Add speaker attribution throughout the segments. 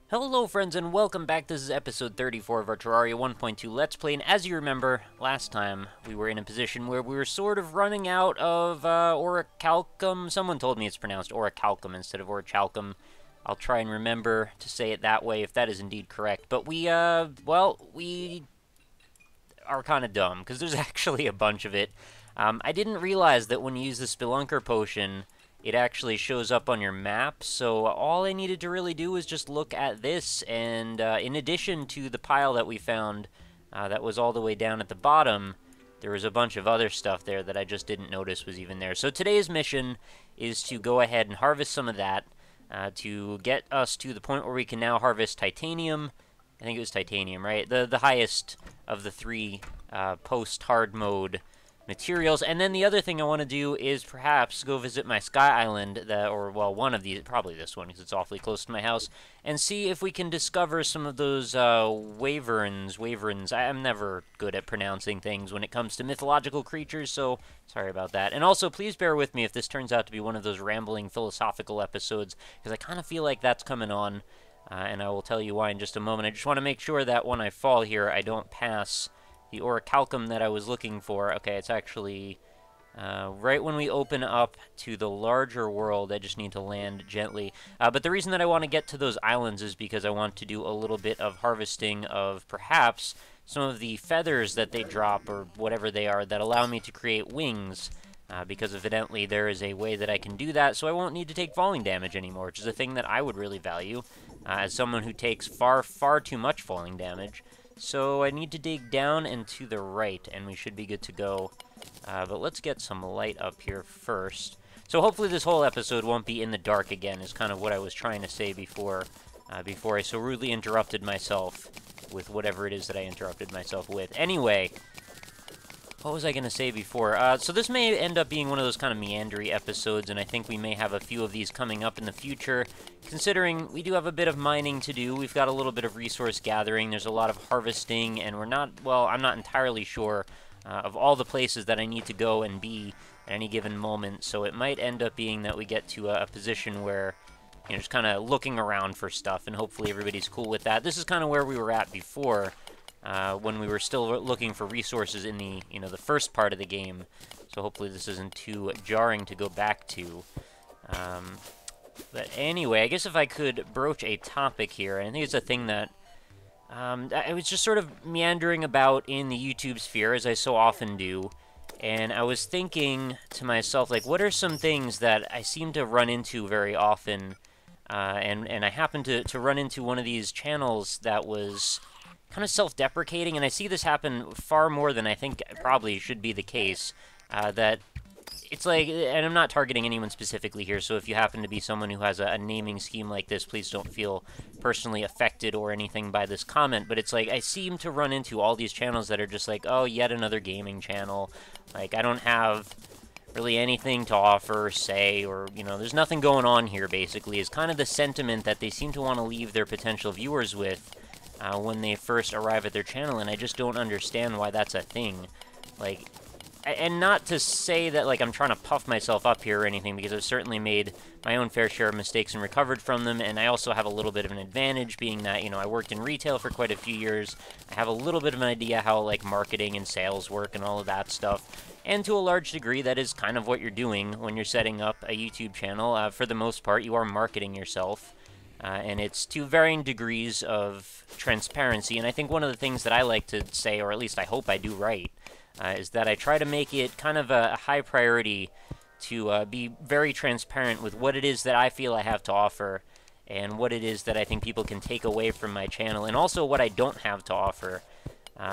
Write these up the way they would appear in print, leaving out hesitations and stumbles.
Speaker 1: Hello friends and welcome back. This is episode 34 of our Terraria 1.2 Let's Play, and as you remember, last time we were in a position where we were sort of running out of Orichalcum. Someone told me it's pronounced Orichalcum instead of Orichalcum. I'll try and remember to say it that way if that is indeed correct. But we are kind of dumb, because there's actually a bunch of it. I didn't realize that when you use the Spelunker potion, it actually shows up on your map, so all I needed to really do was just look at this, and in addition to the pile that we found that was all the way down at the bottom, there was a bunch of other stuff there that I just didn't notice was even there. So today's mission is to go ahead and harvest some of that to get us to the point where we can now harvest titanium. I think it was titanium, right? The highest of the three post-hard mode materials. And then the other thing I want to do is perhaps go visit my Sky Island, or well, one of these, probably this one because it's awfully close to my house, and see if we can discover some of those wyverns. I'm never good at pronouncing things when it comes to mythological creatures, so sorry about that. And also, please bear with me if this turns out to be one of those rambling philosophical episodes, because I kind of feel like that's coming on, and I will tell you why in just a moment. I just want to make sure that when I fall here, I don't pass the Orichalcum that I was looking for. Okay, it's actually right when we open up to the larger world. I just need to land gently. But the reason that I want to get to those islands is because I want to do a little bit of harvesting of perhaps some of the feathers that they drop, or whatever they are, that allow me to create wings. Because evidently there is a way that I can do that, so I won't need to take falling damage anymore, which is a thing that I would really value, as someone who takes far, far too much falling damage. So I need to dig down and to the right, and we should be good to go. But let's get some light up here first. So hopefully this whole episode won't be in the dark again, is kind of what I was trying to say before I so rudely interrupted myself with whatever it is that I interrupted myself with. Anyway, what was I going to say before? So this may end up being one of those kind of meandery episodes, and I think we may have a few of these coming up in the future, considering we do have a bit of mining to do. We've got a little bit of resource gathering, there's a lot of harvesting, and I'm not entirely sure of all the places that I need to go and be at any given moment, so it might end up being that we get to a position where, you know, just kind of looking around for stuff, and hopefully everybody's cool with that. This is kind of where we were at before, when we were still looking for resources in the, the first part of the game. So hopefully this isn't too jarring to go back to. But anyway, I guess if I could broach a topic here, and I think it's a thing that I was just sort of meandering about in the YouTube sphere, as I so often do, and I was thinking to myself, like, what are some things that I seem to run into very often, and I happened to run into one of these channels that was kind of self-deprecating, and I see this happen far more than I think probably should be the case, that it's like, and I'm not targeting anyone specifically here, so if you happen to be someone who has a naming scheme like this, please don't feel personally affected or anything by this comment, but it's like, I seem to run into all these channels that are just like, oh, yet another gaming channel, like, I don't have really anything to offer or say, or, there's nothing going on here, basically, is kind of the sentiment that they seem to want to leave their potential viewers with, when they first arrive at their channel, and I just don't understand why that's a thing. Like, and not to say that, like, I'm trying to puff myself up here or anything, because I've certainly made my own fair share of mistakes and recovered from them, and I also have a little bit of an advantage, being that, I worked in retail for quite a few years. I have a little bit of an idea how, like, marketing and sales work and all of that stuff, and to a large degree, that is kind of what you're doing when you're setting up a YouTube channel. For the most part, you are marketing yourself. And it's to varying degrees of transparency, and I think one of the things that I like to say, or at least I hope I do right, is that I try to make it kind of a high priority to be very transparent with what it is that I feel I have to offer, and what it is that I think people can take away from my channel, and also what I don't have to offer.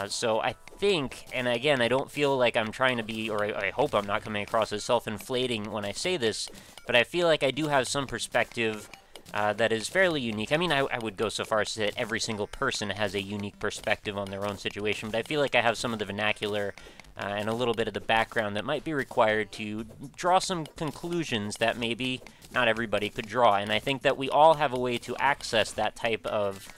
Speaker 1: So I think, and again, I don't feel like I'm trying to be, or I hope I'm not coming across as self-inflating when I say this, but I feel like I do have some perspective that is fairly unique. I mean, I would go so far as to say that every single person has a unique perspective on their own situation, but I feel like I have some of the vernacular and a little bit of the background that might be required to draw some conclusions that maybe not everybody could draw, and I think that we all have a way to access that type of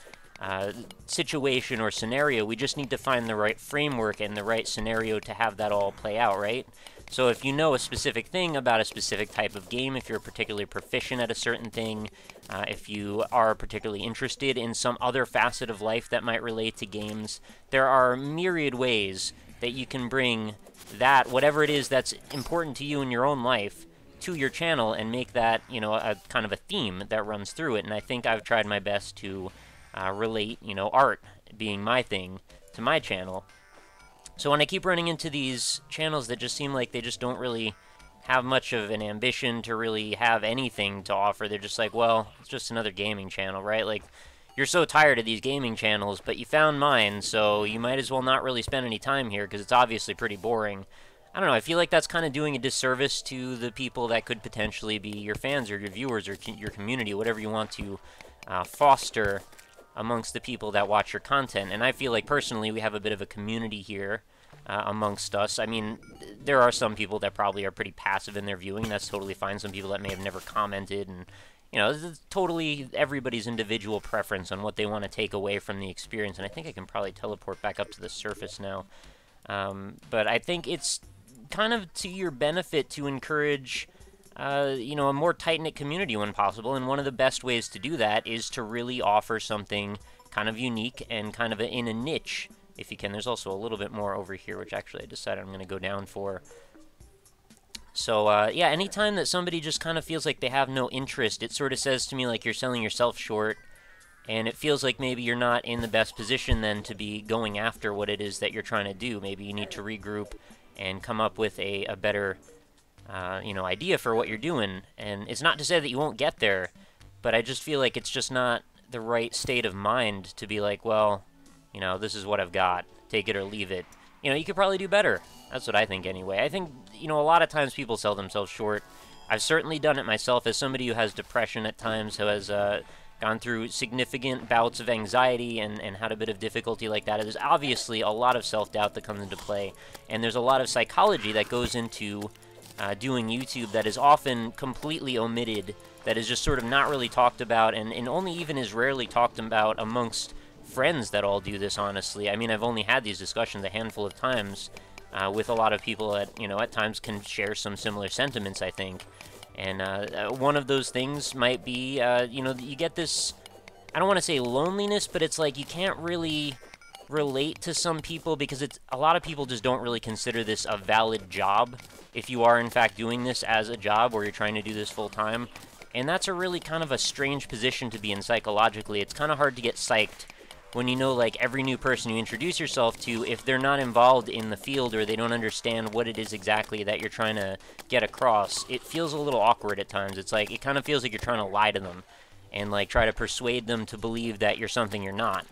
Speaker 1: situation or scenario. We just need to find the right framework and the right scenario to have that all play out, right? So if you know a specific thing about a specific type of game, if you're particularly proficient at a certain thing, if you are particularly interested in some other facet of life that might relate to games, there are myriad ways that you can bring that, whatever it is that's important to you in your own life, to your channel and make that, you know, a kind of a theme that runs through it. And I think I've tried my best to relate, you know, art being my thing to my channel. So when I keep running into these channels that just seem like they just don't really have much of an ambition to really have anything to offer, they're just like, well, it's just another gaming channel, right? Like, you're so tired of these gaming channels, but you found mine, so you might as well not really spend any time here, because it's obviously pretty boring. I don't know, I feel like that's kind of doing a disservice to the people that could potentially be your fans or your viewers or your community, whatever you want to foster amongst the people that watch your content. And I feel like personally we have a bit of a community here amongst us. I mean, there are some people that probably are pretty passive in their viewing. That's totally fine. Some people that may have never commented, and you know, it's totally everybody's individual preference on what they want to take away from the experience. And I think I can probably teleport back up to the surface now. But I think it's kind of to your benefit to encourage you know, a more tight-knit community when possible, and one of the best ways to do that is to really offer something kind of unique and kind of in a niche, if you can. There's also a little bit more over here, which actually I decided I'm going to go down for. So, yeah, anytime that somebody just kind of feels like they have no interest, it sort of says to me like you're selling yourself short, and it feels like maybe you're not in the best position then to be going after what it is that you're trying to do. Maybe you need to regroup and come up with a better you know, idea for what you're doing. And it's not to say that you won't get there, but I just feel like it's just not the right state of mind to be like, well, you know, this is what I've got, take it or leave it. You know, you could probably do better. That's what I think anyway. I think, you know, a lot of times people sell themselves short. I've certainly done it myself as somebody who has depression at times, who has gone through significant bouts of anxiety and had a bit of difficulty like that. There's obviously a lot of self-doubt that comes into play, and there's a lot of psychology that goes into doing YouTube that is often completely omitted, that is just sort of not really talked about, and only even is rarely talked about amongst friends that all do this, honestly. I mean, I've only had these discussions a handful of times with a lot of people that, you know, at times can share some similar sentiments, I think. And one of those things might be, you know, you get this, I don't want to say loneliness, but it's like you can't really relate to some people because it's a lot of people just don't really consider this a valid job if you are in fact doing this as a job or you're trying to do this full time. And that's a really kind of a strange position to be in psychologically. It's kind of hard to get psyched when you know, like, every new person you introduce yourself to, if they're not involved in the field or they don't understand what it is exactly that you're trying to get across, it feels a little awkward at times. It's like, it kind of feels like you're trying to lie to them and like try to persuade them to believe that you're something you're not.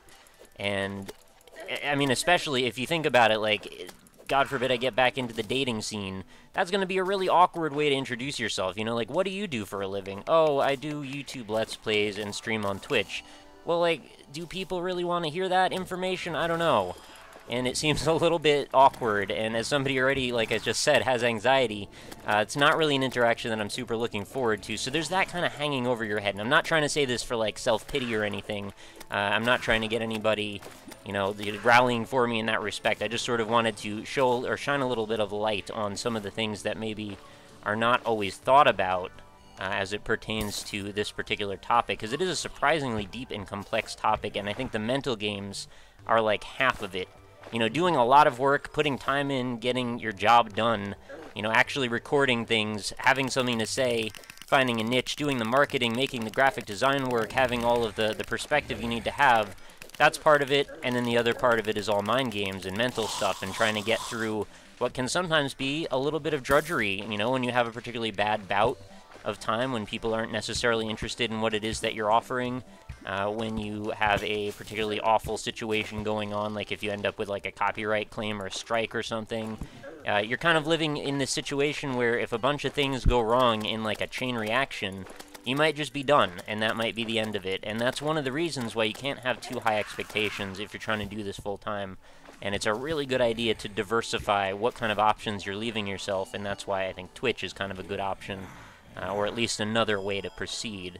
Speaker 1: And I mean, especially if you think about it, like, God forbid I get back into the dating scene, that's going to be a really awkward way to introduce yourself, you know, like, what do you do for a living? Oh, I do YouTube Let's Plays and stream on Twitch. Well, like, do people really want to hear that information? I don't know. And it seems a little bit awkward, and as somebody already, like I just said, has anxiety, it's not really an interaction that I'm super looking forward to, so there's that kind of hanging over your head. And I'm not trying to say this for, like, self-pity or anything. I'm not trying to get anybody, you know, rallying for me in that respect. I just sort of wanted to show or shine a little bit of light on some of the things that maybe are not always thought about as it pertains to this particular topic, because it is a surprisingly deep and complex topic, and I think the mental games are like half of it. You know, doing a lot of work, putting time in, getting your job done, you know, actually recording things, having something to say, finding a niche, doing the marketing, making the graphic design work, having all of the perspective you need to have, that's part of it, and then the other part of it is all mind games and mental stuff and trying to get through what can sometimes be a little bit of drudgery, you know, when you have a particularly bad bout of time, when people aren't necessarily interested in what it is that you're offering, when you have a particularly awful situation going on, like if you end up with like a copyright claim or a strike or something, you're kind of living in this situation where if a bunch of things go wrong in like a chain reaction, you might just be done, and that might be the end of it. And that's one of the reasons why you can't have too high expectations if you're trying to do this full time. And it's a really good idea to diversify what kind of options you're leaving yourself, and that's why I think Twitch is kind of a good option, or at least another way to proceed.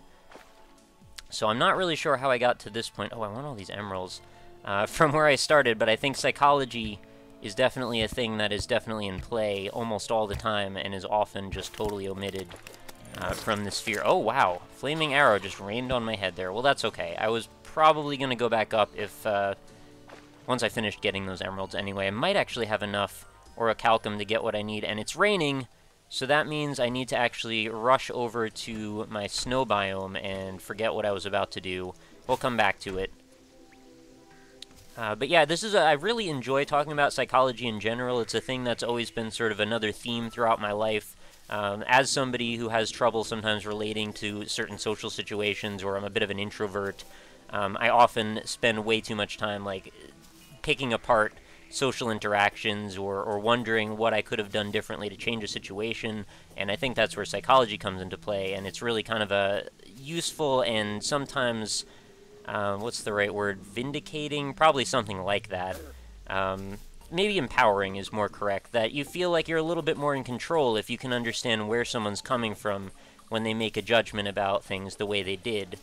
Speaker 1: So I'm not really sure how I got to this point. Oh, I want all these emeralds from where I started, but I think psychology is definitely a thing that is definitely in play almost all the time and is often just totally omitted from the sphere. Oh, wow. Flaming arrow just rained on my head there. Well, that's okay. I was probably going to go back up if, once I finished getting those emeralds anyway. I might actually have enough Orichalcum to get what I need, and it's raining, so that means I need to actually rush over to my snow biome and forget what I was about to do. We'll come back to it. But yeah, I really enjoy talking about psychology in general. It's a thing that's always been sort of another theme throughout my life. As somebody who has trouble sometimes relating to certain social situations, or I'm a bit of an introvert, I often spend way too much time, like, picking apart social interactions or wondering what I could have done differently to change a situation, and I think that's where psychology comes into play, and it's really kind of a useful and sometimes, what's the right word, vindicating, probably something like that. Maybe empowering is more correct, that you feel like you're a little bit more in control if you can understand where someone's coming from when they make a judgment about things the way they did.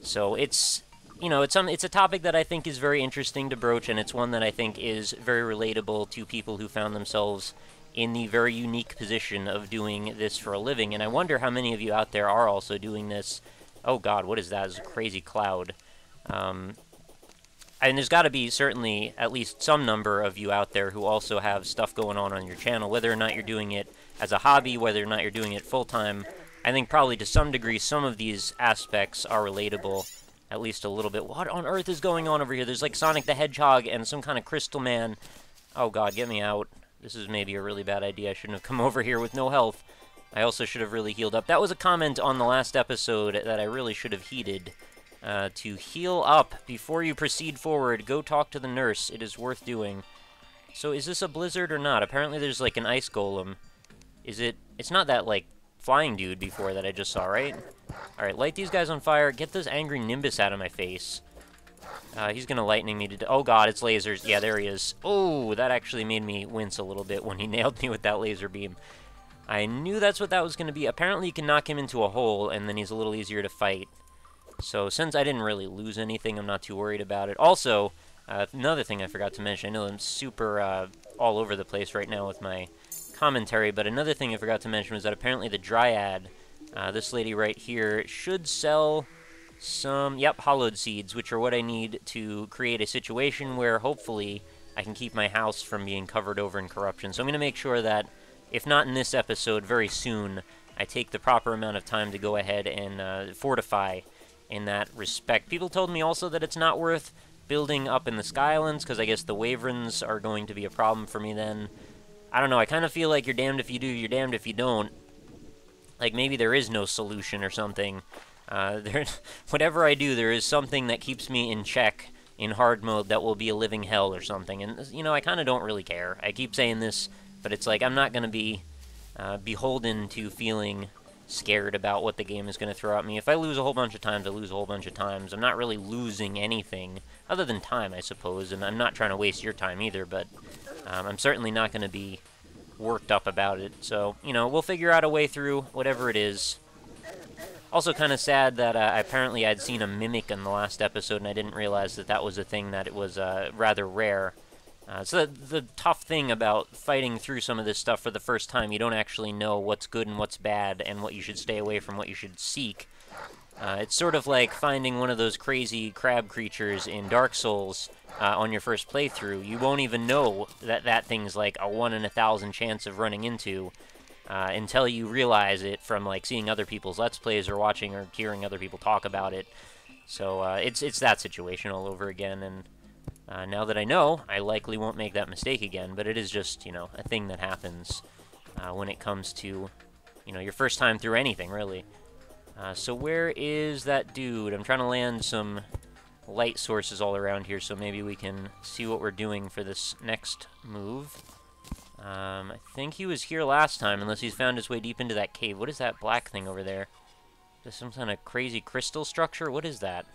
Speaker 1: So it's, you know, it's a topic that I think is very interesting to broach, and it's one that I think is very relatable to people who found themselves in the very unique position of doing this for a living, and I wonder how many of you out there are also doing this. Oh god, what is that? It's a crazy cloud. And there's got to be certainly at least some number of you out there who also have stuff going on your channel, whether or not you're doing it as a hobby, whether or not you're doing it full-time. I think probably to some degree some of these aspects are relatable, at least a little bit. What on earth is going on over here? There's like Sonic the Hedgehog and some kind of crystal man. Oh god, get me out. This is maybe a really bad idea. I shouldn't have come over here with no health. I also should have really healed up. That was a comment on the last episode that I really should have heeded. To heal up before you proceed forward. Go talk to the nurse. It is worth doing. So is this a blizzard or not? Apparently there's like an ice golem. Is it? It's not that like flying dude before that I just saw, right? Alright, light these guys on fire. Get this angry Nimbus out of my face. He's gonna lightning me to... Oh god, it's lasers. Yeah, there he is. Oh, that actually made me wince a little bit when he nailed me with that laser beam. I knew that's what that was gonna be. Apparently you can knock him into a hole and then he's a little easier to fight. So, since I didn't really lose anything, I'm not too worried about it. Also, another thing I forgot to mention, I know I'm super all over the place right now with my commentary, but another thing I forgot to mention was that apparently the Dryad, this lady right here, should sell some, hollowed seeds, which are what I need to create a situation where, hopefully, I can keep my house from being covered over in corruption. So I'm going to make sure that, if not in this episode, very soon, I take the proper amount of time to go ahead and fortify in that respect. People told me also that it's not worth building up in the Skylands, because I guess the Wyverns are going to be a problem for me then. I don't know, I kind of feel like you're damned if you do, you're damned if you don't. Like, maybe there is no solution or something. Whatever I do, there is something that keeps me in check in hard mode that will be a living hell or something. And, you know, I kind of don't really care. I keep saying this, but it's like, I'm not going to be beholden to feeling scared about what the game is going to throw at me. If I lose a whole bunch of times, I lose a whole bunch of times. I'm not really losing anything, other than time, I suppose, and I'm not trying to waste your time either, but I'm certainly not going to be worked up about it. So, you know, we'll figure out a way through whatever it is. Also kind of sad that apparently I'd seen a mimic in the last episode, and I didn't realize that that was a thing, that it was rather rare. So the tough thing about fighting through some of this stuff for the first time, you don't actually know what's good and what's bad, and what you should stay away from, what you should seek. It's sort of like finding one of those crazy crab creatures in Dark Souls on your first playthrough. You won't even know that that thing's like a 1 in 1,000 chance of running into until you realize it from like seeing other people's Let's Plays or watching or hearing other people talk about it. So it's that situation all over again, and now that I know, I likely won't make that mistake again, but it is just, you know, a thing that happens when it comes to, you know, your first time through anything, really. So where is that dude? I'm trying to land some light sources all around here, so maybe we can see what we're doing for this next move. I think he was here last time, unless he's found his way deep into that cave. What is that black thing over there? Is this some kind of crazy crystal structure? What is that?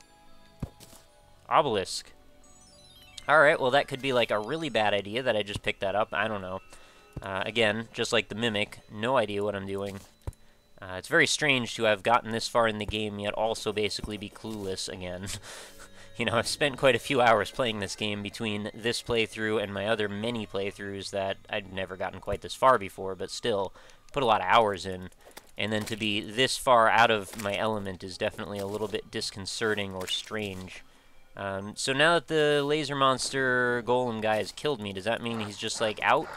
Speaker 1: Obelisk. Alright, well that could be like a really bad idea that I just picked that up. I don't know. Again, just like the Mimic, no idea what I'm doing. It's very strange to have gotten this far in the game, yet also basically be clueless again. you know, I've spent quite a few hours playing this game between this playthrough and my other many playthroughs that I'd never gotten quite this far before, but still, put a lot of hours in. And then to be this far out of my element is definitely a little bit disconcerting or strange. So now that the laser monster golem guy has killed me, does that mean he's just, like, out?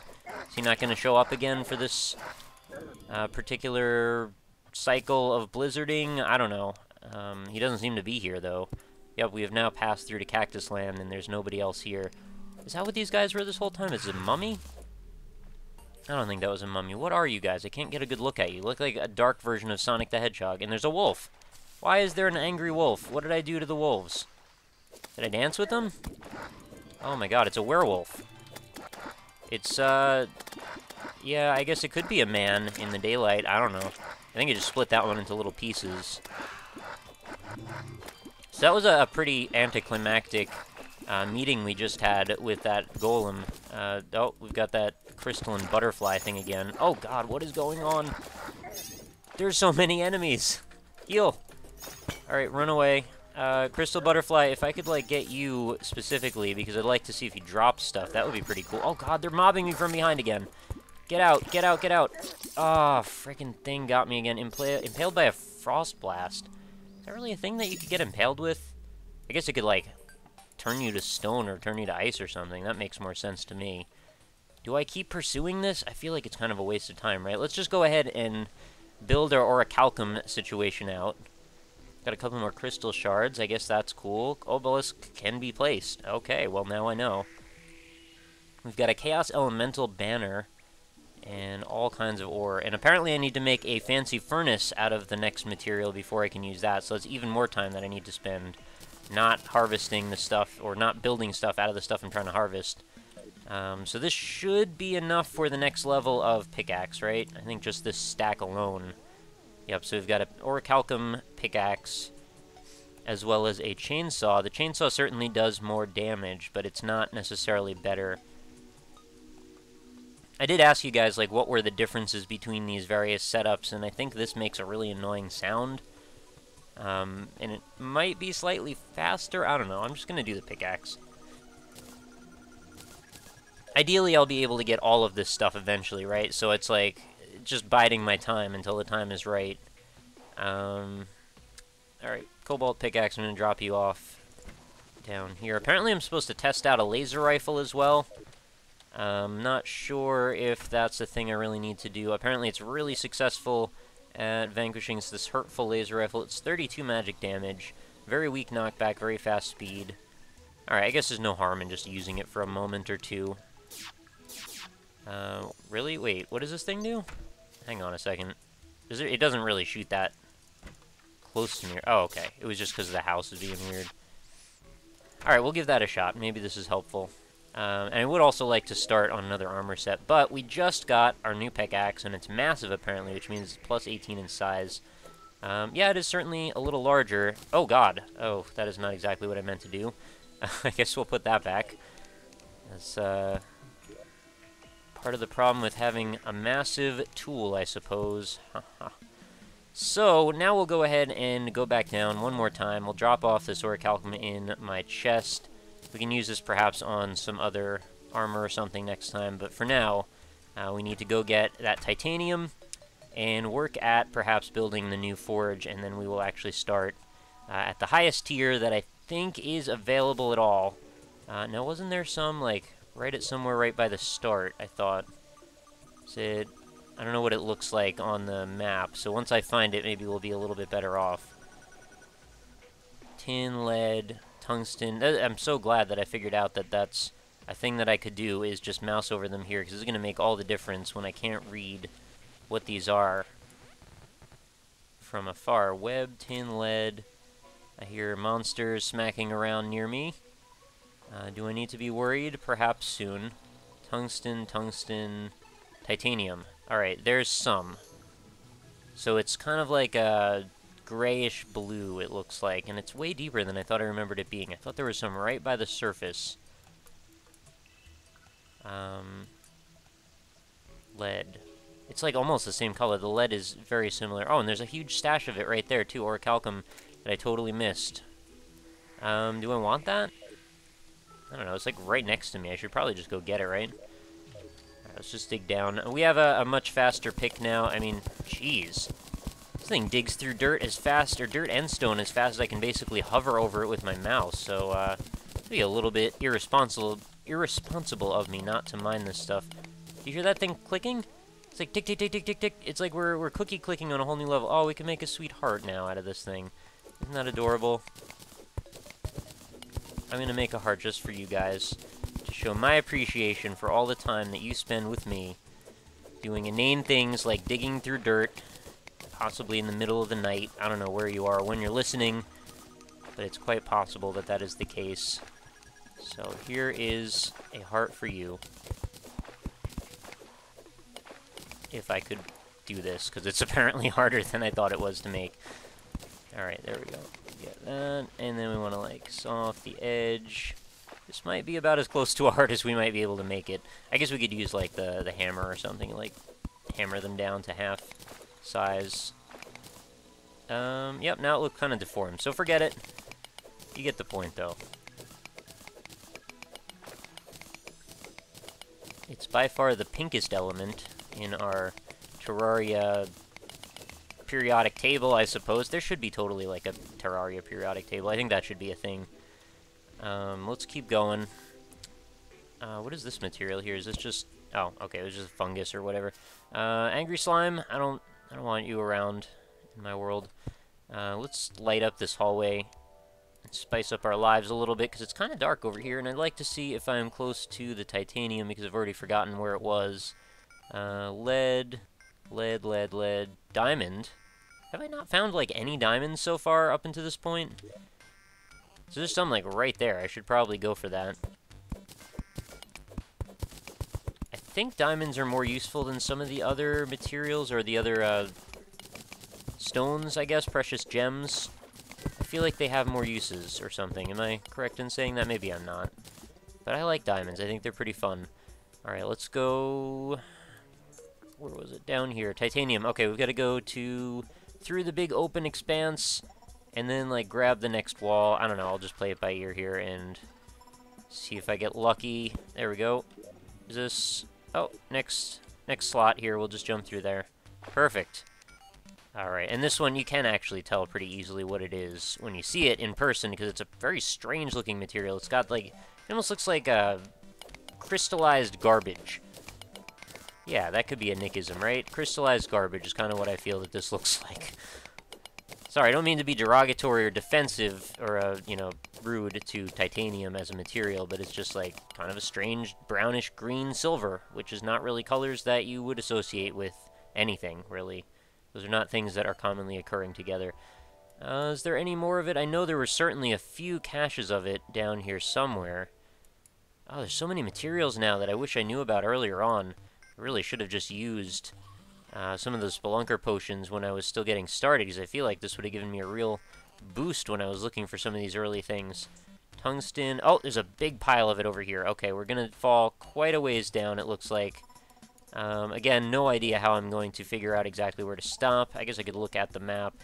Speaker 1: Is he not going to show up again for this particular cycle of blizzarding? I don't know. He doesn't seem to be here, though. Yep, we have now passed through to Cactus Land, and there's nobody else here. Is that what these guys were this whole time? Is it a mummy? I don't think that was a mummy. What are you guys? I can't get a good look at you. You look like a dark version of Sonic the Hedgehog, and there's a wolf. Why is there an angry wolf? What did I do to the wolves? Did I dance with them? Oh my god, it's a werewolf. It's, yeah, I guess it could be a man in the daylight. I don't know. I think it just split that one into little pieces. So that was a pretty anticlimactic meeting we just had with that golem. Oh, we've got that crystalline butterfly thing again. Oh god, what is going on? There's so many enemies. Heal. Alright, run away. Crystal butterfly, if I could, like, get you specifically, because I'd like to see if he drops stuff, that would be pretty cool. Oh god, they're mobbing me from behind again. Get out, get out, get out. Ah, frickin' thing got me again. Impaled by a frost blast. Is that really a thing that you could get impaled with? I guess it could, like, turn you to stone or turn you to ice or something. That makes more sense to me. Do I keep pursuing this? I feel like it's kind of a waste of time, right? Let's just go ahead and build our Orichalcum situation out. Got a couple more crystal shards. I guess that's cool. Obelisk can be placed. Okay, well, now I know. We've got a Chaos Elemental banner and all kinds of ore. And apparently I need to make a fancy furnace out of the next material before I can use that. So it's even more time that I need to spend not harvesting the stuff, or not building stuff out of the stuff I'm trying to harvest. So this should be enough for the next level of pickaxe, right? I think just this stack alone. Yep, so we've got an Orichalcum pickaxe, as well as a chainsaw. The chainsaw certainly does more damage, but it's not necessarily better. I did ask you guys, like, what were the differences between these various setups, and I think this makes a really annoying sound. And it might be slightly faster. I don't know. I'm just going to do the pickaxe. Ideally, I'll be able to get all of this stuff eventually, right? So it's like just biding my time until the time is right. Alright, Cobalt pickaxe, I'm going to drop you off down here. Apparently I'm supposed to test out a laser rifle as well. Not sure if that's the thing I really need to do. Apparently it's really successful at vanquishing this hurtful laser rifle. It's 32 magic damage, very weak knockback, very fast speed. Alright, I guess there's no harm in just using it for a moment or two. Really? Wait, what does this thing do? Hang on a second. It doesn't really shoot that close to me. Oh, okay. It was just because the house is being weird. Alright, we'll give that a shot. Maybe this is helpful. And I would also like to start on another armor set, but we just got our new pickaxe, and it's massive, apparently, which means it's plus 18 in size. Yeah, it is certainly a little larger. Oh, God. Oh, that is not exactly what I meant to do. I guess we'll put that back. That's, part of the problem with having a massive tool, I suppose. So, now we'll go ahead and go back down one more time. We'll drop off this Orichalcum in my chest. We can use this perhaps on some other armor or something next time, but for now, we need to go get that titanium and work at perhaps building the new forge, and then we will actually start at the highest tier that I think is available at all. Now, wasn't there some, like, somewhere right by the start, I thought? Is it... I don't know what it looks like on the map, so once I find it, maybe we'll be a little bit better off. Tin, lead, tungsten. I'm so glad that I figured out that that's a thing that I could do, is just mouse over them here, because it's going to make all the difference when I can't read what these are from afar. Web, tin, lead. I hear monsters smacking around near me. Do I need to be worried? Perhaps soon. Tungsten, tungsten, titanium. Alright, there's some. So it's kind of like a grayish blue, it looks like, and it's way deeper than I thought I remembered it being. I thought there was some right by the surface. Lead. It's like almost the same color. The lead is very similar. Oh, and there's a huge stash of it right there, too, Orichalcum, that I totally missed. Do I want that? I don't know, it's like right next to me. I should probably just go get it, right? Alright, let's just dig down. We have a much faster pick now. I mean, jeez. This thing digs through dirt as fast, or dirt and stone as fast as I can basically hover over it with my mouse. So, it'd be a little bit irresponsible of me not to mine this stuff. Do you hear that thing clicking? It's like tick, tick, tick, tick, tick, tick. It's like we're cookie clicking on a whole new level. Oh, we can make a sweet heart now out of this thing. Isn't that adorable? I'm gonna make a heart just for you guys to show my appreciation for all the time that you spend with me doing inane things like digging through dirt, possibly in the middle of the night. I don't know where you are when you're listening, but it's quite possible that that is the case. So here is a heart for you. If I could do this, because it's apparently harder than I thought it was to make. Alright, there we go. Get that, and then we want to, like, saw off the edge. This might be about as close to a heart as we might be able to make it. I guess we could use, like, the hammer or something, like, hammer them down to half size. Yep, now it looks kind of deformed, so forget it. You get the point, though. It's by far the pinkest element in our Terraria periodic table, I suppose. There should be totally like a Terraria periodic table. I think that should be a thing. Let's keep going. What is this material here? Is this just... Oh, okay, it was just fungus or whatever. Angry slime, I don't want you around in my world. Let's light up this hallway and spice up our lives a little bit, because it's kind of dark over here, and I'd like to see if I'm close to the titanium, because I've already forgotten where it was. Lead, diamond. Have I not found, like, any diamonds so far up until this point? So there's some, like, right there. I should probably go for that. I think diamonds are more useful than some of the other materials, or the other, stones, I guess, precious gems. I feel like they have more uses or something. Am I correct in saying that? Maybe I'm not. But I like diamonds. I think they're pretty fun. Alright, let's go... Where was it? Down here. Titanium. Okay, we've got to go through the big open expanse, and then, like, grab the next wall. I don't know, I'll just play it by ear here, and see if I get lucky. There we go. Is this... Oh, next slot here. We'll just jump through there. Perfect. Alright, and this one, you can actually tell pretty easily what it is when you see it in person, because it's a very strange-looking material. It's got, like... It almost looks like, crystallized garbage. Yeah, that could be a Nickism, right? Crystallized garbage is kind of what I feel that this looks like. Sorry, I don't mean to be derogatory or defensive or, you know, rude to titanium as a material, but it's just, like, kind of a strange brownish green silver, which is not really colors that you would associate with anything, really. Those are not things that are commonly occurring together. Is there any more of it? I know there were certainly a few caches of it down here somewhere. Oh, there's so many materials now that I wish I knew about earlier on. I really should have just used some of those Spelunker potions when I was still getting started, because I feel like this would have given me a real boost when I was looking for some of these early things. Tungsten. Oh, there's a big pile of it over here. Okay, we're going to fall quite a ways down, it looks like. Again, no idea how I'm going to figure out exactly where to stop. I guess I could look at the map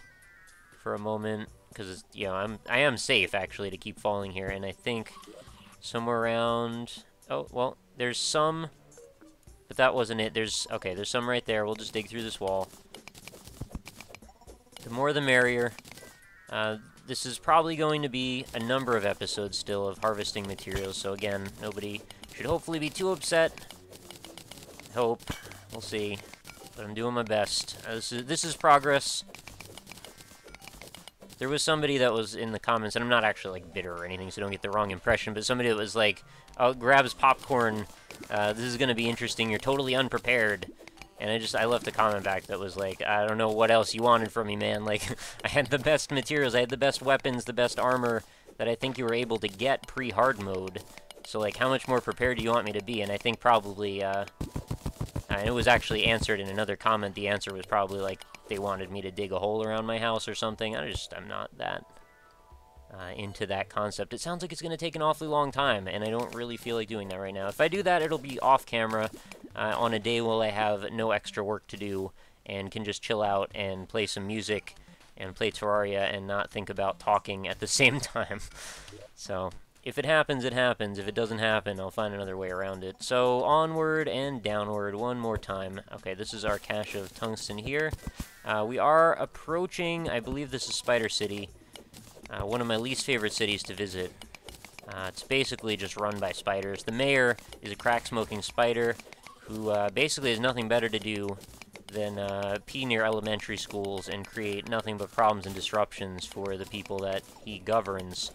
Speaker 1: for a moment, because, you know, I am safe, actually, to keep falling here, and I think somewhere around... Oh, well, there's some... But that wasn't it. Okay, there's some right there. We'll just dig through this wall. The more the merrier. This is probably going to be a number of episodes still of harvesting materials, so again, nobody should hopefully be too upset. Hope. We'll see. But I'm doing my best. This is progress. There was somebody that was in the comments, and I'm not actually, like, bitter or anything, so don't get the wrong impression, but somebody that was like, oh, grabs popcorn, this is gonna be interesting, you're totally unprepared. And I left a comment back that was like, I don't know what else you wanted from me, man. Like, I had the best materials, I had the best weapons, the best armor that I think you were able to get pre-hard mode. So, like, how much more prepared do you want me to be? And I think probably, and it was actually answered in another comment. The answer was probably, like, they wanted me to dig a hole around my house or something. I'm not that into that concept. It sounds like it's going to take an awfully long time, and I don't really feel like doing that right now. If I do that, it'll be off camera on a day while I have no extra work to do and can just chill out and play some music and play Terraria and not think about talking at the same time. So, if it happens, it happens. If it doesn't happen, I'll find another way around it. So, onward and downward one more time. Okay, this is our cache of tungsten here. We are approaching, I believe this is Spider City, one of my least favorite cities to visit. It's basically just run by spiders. The mayor is a crack-smoking spider who basically has nothing better to do than pee near elementary schools and create nothing but problems and disruptions for the people that he governs.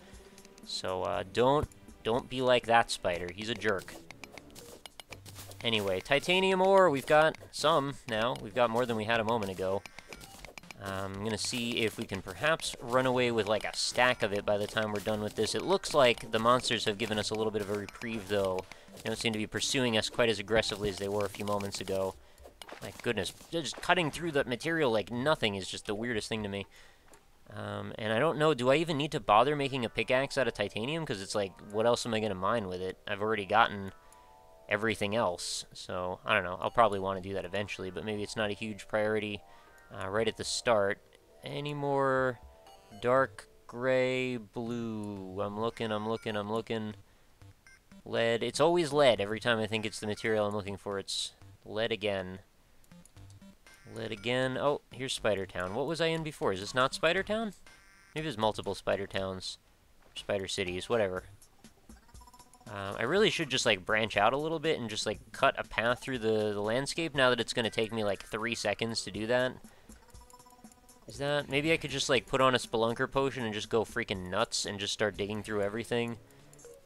Speaker 1: So don't be like that spider. He's a jerk. Anyway, titanium ore, we've got some now. We've got more than we had a moment ago. I'm going to see if we can perhaps run away with like a stack of it by the time we're done with this. It looks like the monsters have given us a little bit of a reprieve, though. They don't seem to be pursuing us quite as aggressively as they were a few moments ago. My goodness, just cutting through the material like nothing is just the weirdest thing to me. And I don't know, do I even need to bother making a pickaxe out of titanium? Because it's like, what else am I going to mine with it? I've already gotten everything else. So, I don't know, I'll probably want to do that eventually, but maybe it's not a huge priority right at the start. Any more dark gray blue? I'm looking. Lead. It's always lead every time I think it's the material I'm looking for. It's lead again. Lead again. Oh, here's Spider Town. What was I in before? Is this not Spider Town? Maybe there's multiple Spider Towns. Spider Cities, whatever. I really should just, like, branch out a little bit and just, like, cut a path through the landscape now that it's going to take me, like, 3 seconds to do that. Is that... Maybe I could just, like, put on a Spelunker potion and just go freaking nuts and just start digging through everything.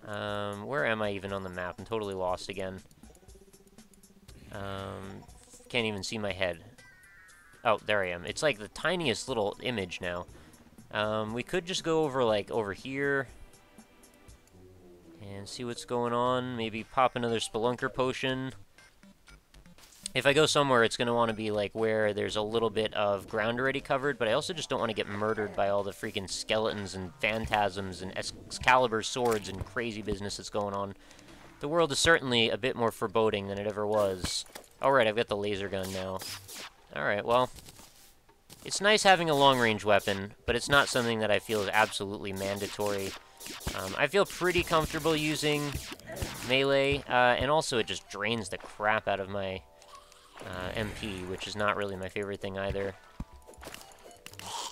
Speaker 1: Where am I even on the map? I'm totally lost again. Can't even see my head. Oh, there I am. It's, like, the tiniest little image now. We could just go over, like, over here and see what's going on. Maybe pop another Spelunker potion. If I go somewhere, it's going to want to be, like, where there's a little bit of ground already covered, but I also just don't want to get murdered by all the freaking skeletons and phantasms and Excalibur swords and crazy business that's going on. The world is certainly a bit more foreboding than it ever was. Alright, I've got the laser gun now. Alright, well, it's nice having a long-range weapon, but it's not something that I feel is absolutely mandatory. I feel pretty comfortable using melee, and also it just drains the crap out of my MP, which is not really my favorite thing either.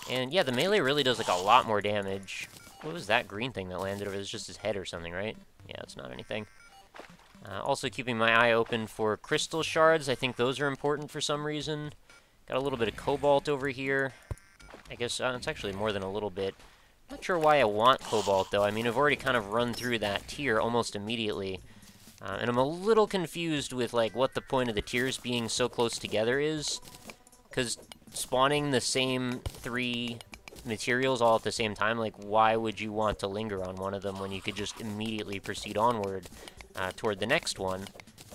Speaker 1: And yeah, the melee really does like a lot more damage. What was that green thing that landed over there? It's just his head or something, right? Yeah, it's not anything. Also keeping my eye open for crystal shards. I think those are important for some reason. Got a little bit of cobalt over here. I guess it's actually more than a little bit. Not sure why I want cobalt, though. I mean, I've already kind of run through that tier almost immediately. And I'm a little confused with, like, what the point of the tiers being so close together is. Because spawning the same 3 materials all at the same time, like, why would you want to linger on one of them when you could just immediately proceed onward toward the next one?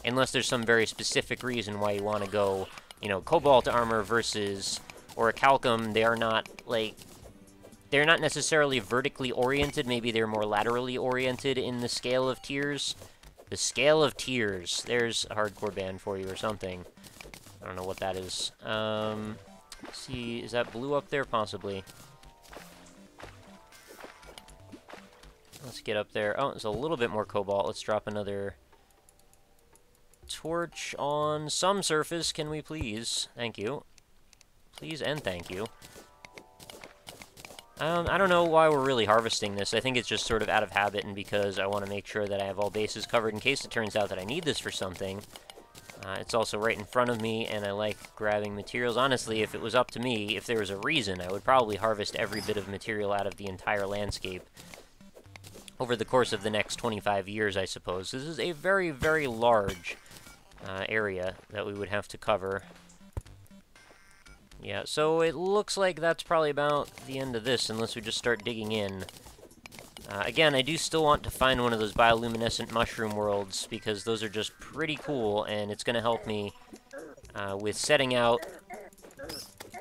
Speaker 1: Unless there's some very specific reason why you want to go, you know, cobalt armor versus Orichalcum. They are not, like... They're not necessarily vertically oriented. Maybe they're more laterally oriented in the scale of tiers. The scale of tiers. There's a hardcore band for you or something. I don't know what that is. Let's see, is that blue up there? Possibly. Let's get up there. Oh, there's a little bit more cobalt. Let's drop another torch on some surface. Can we please? Thank you. Please and thank you. I don't know why we're really harvesting this. I think it's just sort of out of habit and because I want to make sure that I have all bases covered in case it turns out that I need this for something. It's also right in front of me, and I like grabbing materials. Honestly, if it was up to me, if there was a reason, I would probably harvest every bit of material out of the entire landscape over the course of the next 25 years, I suppose. This is a very, very large area that we would have to cover. Yeah, so it looks like that's probably about the end of this, unless we just start digging in. Again, I do still want to find one of those bioluminescent mushroom worlds, because those are just pretty cool, and it's going to help me with setting out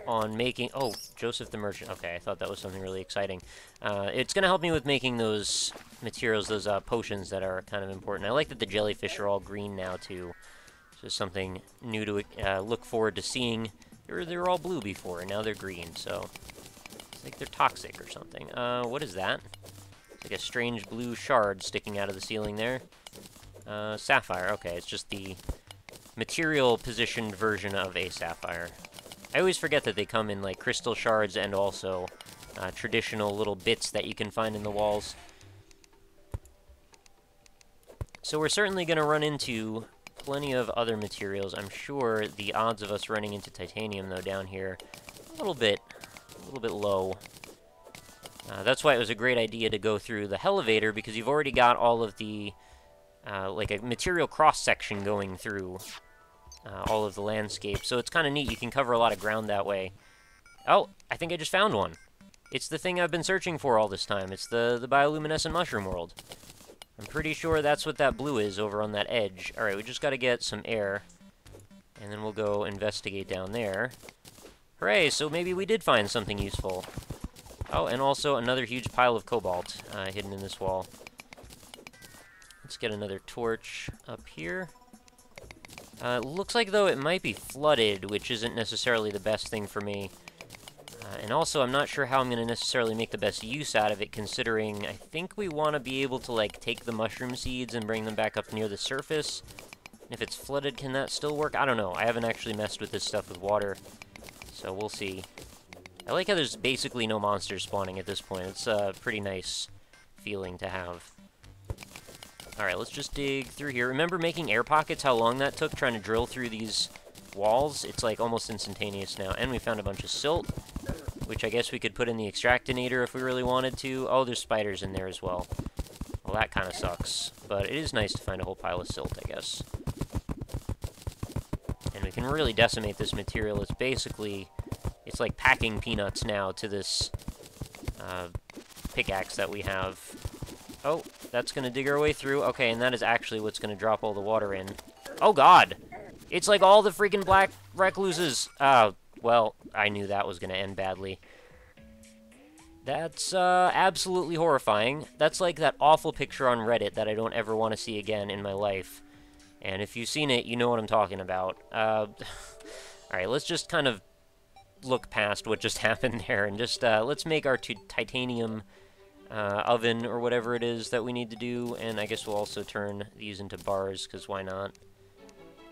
Speaker 1: on making... Oh, Joseph the Merchant. Okay, I thought that was something really exciting. It's going to help me with making those materials, those potions that are kind of important. I like that the jellyfish are all green now, too. It's just something new to look forward to seeing. They were all blue before, and now they're green, so It's like they're toxic or something. What is that? It's like a strange blue shard sticking out of the ceiling there. Sapphire. Okay, it's just the material positioned version of a sapphire. I always forget that they come in like crystal shards and also traditional little bits that you can find in the walls. So we're certainly going to run into plenty of other materials. I'm sure the odds of us running into titanium, though, down here, a little bit low. That's why it was a great idea to go through the elevator, because you've already got all of the, like a material cross-section going through all of the landscape. So it's kind of neat. You can cover a lot of ground that way. Oh, I think I just found one. It's the thing I've been searching for all this time. It's the bioluminescent mushroom world. I'm pretty sure that's what that blue is over on that edge. Alright, we just got to get some air. And then we'll go investigate down there. Hooray, so maybe we did find something useful. Oh, and also another huge pile of cobalt hidden in this wall. Let's get another torch up here. Looks like, though, it might be flooded, which isn't necessarily the best thing for me. And also, I'm not sure how I'm going to necessarily make the best use out of it, considering I think we want to be able to, like, take the mushroom seeds and bring them back up near the surface. And if it's flooded, can that still work? I don't know. I haven't actually messed with this stuff with water, so we'll see. I like how there's basically no monsters spawning at this point. It's a pretty nice feeling to have. Alright, let's just dig through here. Remember making air pockets, how long that took trying to drill through these walls? It's, like, almost instantaneous now. And we found a bunch of silt, which I guess we could put in the extractinator if we really wanted to. Oh, there's spiders in there as well. Well, that kind of sucks. But it is nice to find a whole pile of silt, I guess. And we can really decimate this material. It's basically... it's like packing peanuts now to this pickaxe that we have. Oh, that's going to dig our way through. Okay, and that is actually what's going to drop all the water in. Oh, God! It's like all the freaking black recluses. Well, I knew that was going to end badly. That's absolutely horrifying. That's like that awful picture on Reddit that I don't ever want to see again in my life. And if you've seen it, you know what I'm talking about. Alright, let's just kind of look past what just happened there and just let's make our titanium oven or whatever it is that we need to do. And I guess we'll also turn these into bars, because why not?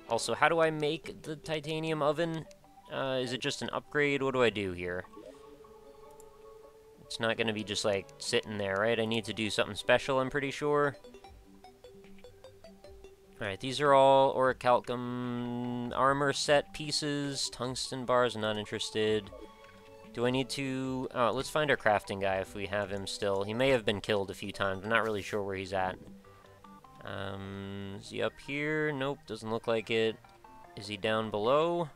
Speaker 1: Also, how do I make the titanium oven? Is it just an upgrade? What do I do here? It's not going to be just, like, sitting there, right? I need to do something special, I'm pretty sure. Alright, these are all Orichalcum armor set pieces. Tungsten bars, I'm not interested. Do I need to... oh, let's find our crafting guy if we have him still. He may have been killed a few times. I'm not really sure where he's at. Is he up here? Nope, doesn't look like it. Is he down below?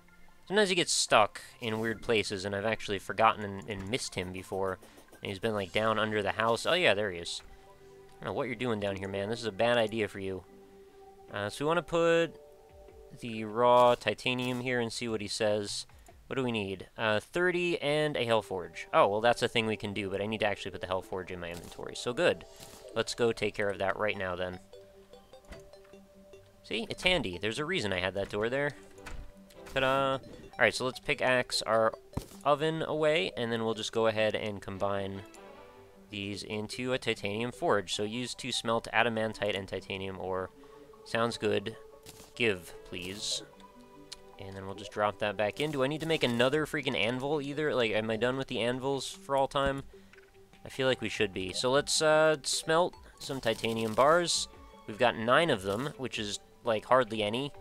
Speaker 1: Sometimes he gets stuck in weird places, and I've actually forgotten and missed him before. And he's been, like, down under the house. Oh, yeah, there he is. I don't know what you're doing down here, man. This is a bad idea for you. So we want to put the raw titanium here and see what he says. What do we need? 30 and a Hellforge. Oh, well, that's a thing we can do, but I need to actually put the Hellforge in my inventory. So good. Let's go take care of that right now, then. See? It's handy. There's a reason I had that door there. Ta-da! Alright, so let's pickaxe our oven away, and then we'll just go ahead and combine these into a titanium forge. So use to smelt adamantite and titanium ore. Sounds good. Give, please. And then we'll just drop that back in. Do I need to make another freaking anvil either? Like, am I done with the anvils for all time? I feel like we should be. So let's smelt some titanium bars. We've got 9 of them, which is, like, hardly any.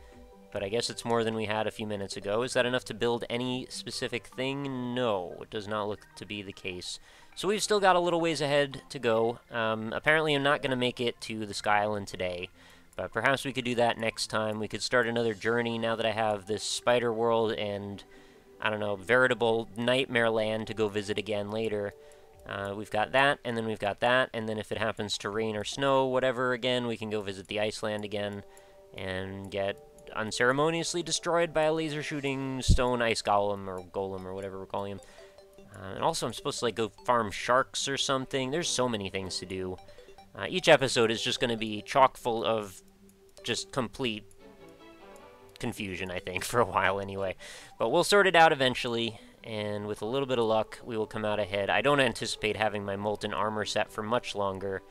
Speaker 1: But I guess it's more than we had a few minutes ago. Is that enough to build any specific thing? No, it does not look to be the case. So we've still got a little ways ahead to go. Apparently I'm not going to make it to the Sky Island today. But perhaps we could do that next time. We could start another journey now that I have this spider world and, I don't know, veritable nightmare land to go visit again later. We've got that, and then we've got that, and then if it happens to rain or snow, whatever, again, we can go visit the Iceland again and get unceremoniously destroyed by a laser-shooting stone ice golem, or whatever we're calling him. And also I'm supposed to, like, go farm sharks or something. There's so many things to do. Each episode is just going to be chock full of just complete confusion, I think, for a while anyway. But we'll sort it out eventually, and with a little bit of luck, we will come out ahead. I don't anticipate having my molten armor set for much longer.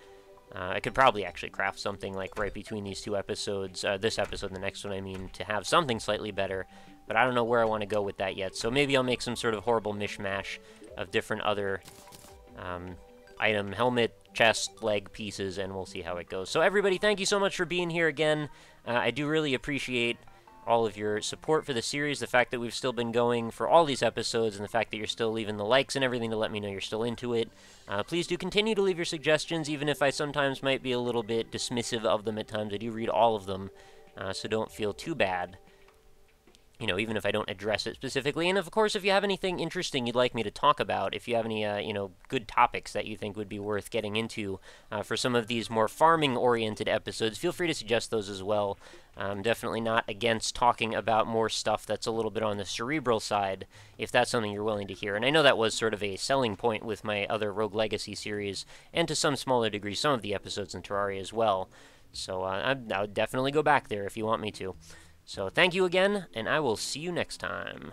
Speaker 1: I could probably actually craft something like right between these two episodes, this episode and the next one, I mean, to have something slightly better, but I don't know where I want to go with that yet, so maybe I'll make some sort of horrible mishmash of different other item, helmet, chest, leg pieces, and we'll see how it goes. So everybody, thank you so much for being here again. I do really appreciate all of your support for the series, the fact that we've still been going for all these episodes, and the fact that you're still leaving the likes and everything to let me know you're still into it. Please do continue to leave your suggestions, even if I sometimes might be a little bit dismissive of them at times. I do read all of them, so don't feel too bad, you know, even if I don't address it specifically. And of course, if you have anything interesting you'd like me to talk about, if you have any, you know, good topics that you think would be worth getting into for some of these more farming-oriented episodes, feel free to suggest those as well. I'm definitely not against talking about more stuff that's a little bit on the cerebral side, if that's something you're willing to hear. And I know that was sort of a selling point with my other Rogue Legacy series, and to some smaller degree, some of the episodes in Terraria as well. So I'll definitely go back there if you want me to. So thank you again, and I will see you next time.